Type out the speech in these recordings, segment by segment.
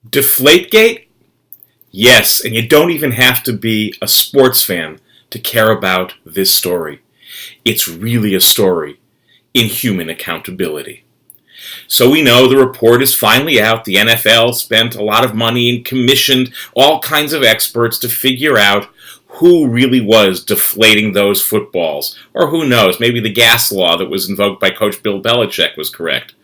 Deflategate? Yes, and you don't even have to be a sports fan to care about this story. It's really a story in human accountability. So we know the report is finally out. The NFL spent a lot of money and commissioned all kinds of experts to figure out who really was deflating those footballs. Or who knows, maybe the gas law that was invoked by Coach Bill Belichick was correct.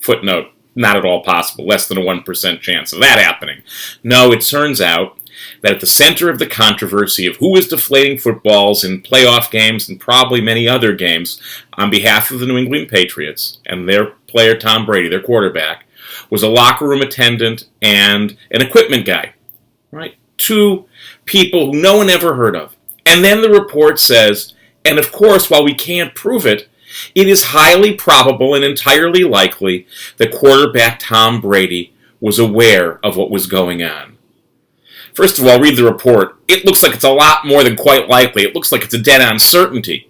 Footnote, not at all possible, less than a 1% chance of that happening. No, it turns out that at the center of the controversy of who was deflating footballs in playoff games and probably many other games on behalf of the New England Patriots and their player Tom Brady, their quarterback, was a locker room attendant and an equipment guy. Right? Two people who no one ever heard of. And then the report says, and of course, while we can't prove it, it is highly probable and entirely likely that quarterback Tom Brady was aware of what was going on. First of all, read the report. It looks like it's a lot more than quite likely. It looks like it's a dead-on certainty.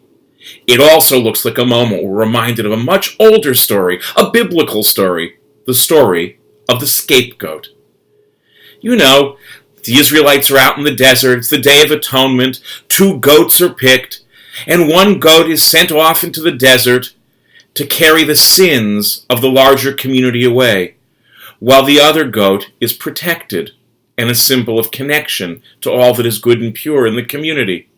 It also looks like a moment we're reminded of a much older story, a biblical story, the story of the scapegoat. You know, the Israelites are out in the desert, it's the Day of Atonement, 2 goats are picked, and one goat is sent off into the desert to carry the sins of the larger community away, while the other goat is protected and a symbol of connection to all that is good and pure in the community.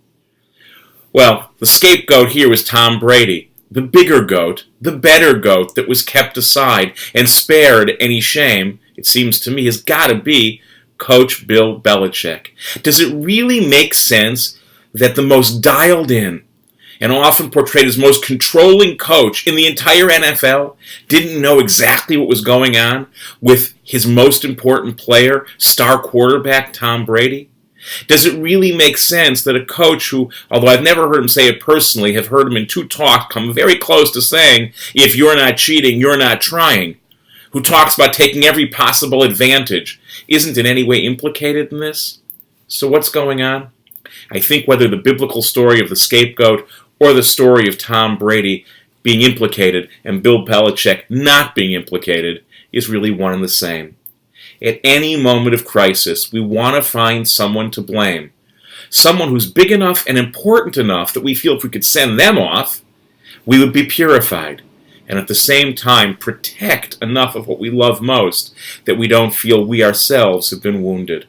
Well, the scapegoat here was Tom Brady, the bigger goat, the better goat that was kept aside and spared any shame, it seems to me, has got to be Coach Bill Belichick. Does it really make sense that the most dialed in and often portrayed as most controlling coach in the entire NFL didn't know exactly what was going on with his most important player, star quarterback Tom Brady? Does it really make sense that a coach who, although I've never heard him say it personally, have heard him in 2 talks come very close to saying, if you're not cheating, you're not trying, who talks about taking every possible advantage, isn't in any way implicated in this? So what's going on? I think whether the biblical story of the scapegoat or the story of Tom Brady being implicated and Bill Belichick not being implicated is really one and the same. At any moment of crisis, we want to find someone to blame. Someone who's big enough and important enough that we feel if we could send them off, we would be purified. And at the same time, protect enough of what we love most that we don't feel we ourselves have been wounded.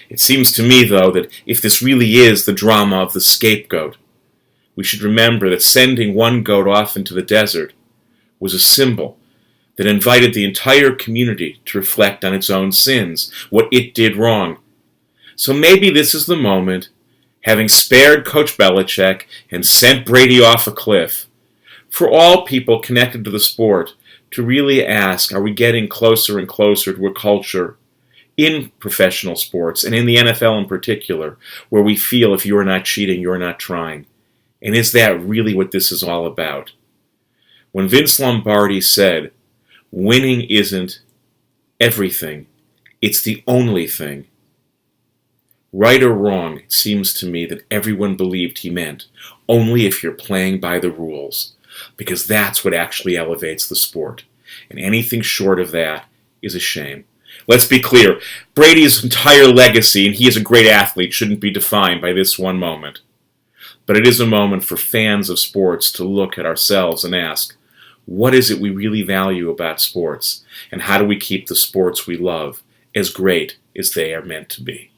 It seems to me, though, that if this really is the drama of the scapegoat, we should remember that sending one goat off into the desert was a symbol that invited the entire community to reflect on its own sins, what it did wrong. So maybe this is the moment, having spared Coach Belichick and sent Brady off a cliff, for all people connected to the sport to really ask, are we getting closer and closer to a culture in professional sports, and in the NFL in particular, where we feel if you're not cheating, you're not trying? And is that really what this is all about? When Vince Lombardi said, winning isn't everything, it's the only thing, right or wrong, it seems to me that everyone believed he meant only if you're playing by the rules, because that's what actually elevates the sport. And anything short of that is a shame. Let's be clear, Brady's entire legacy, and he is a great athlete, shouldn't be defined by this one moment. But it is a moment for fans of sports to look at ourselves and ask, what is it we really value about sports? And how do we keep the sports we love as great as they are meant to be?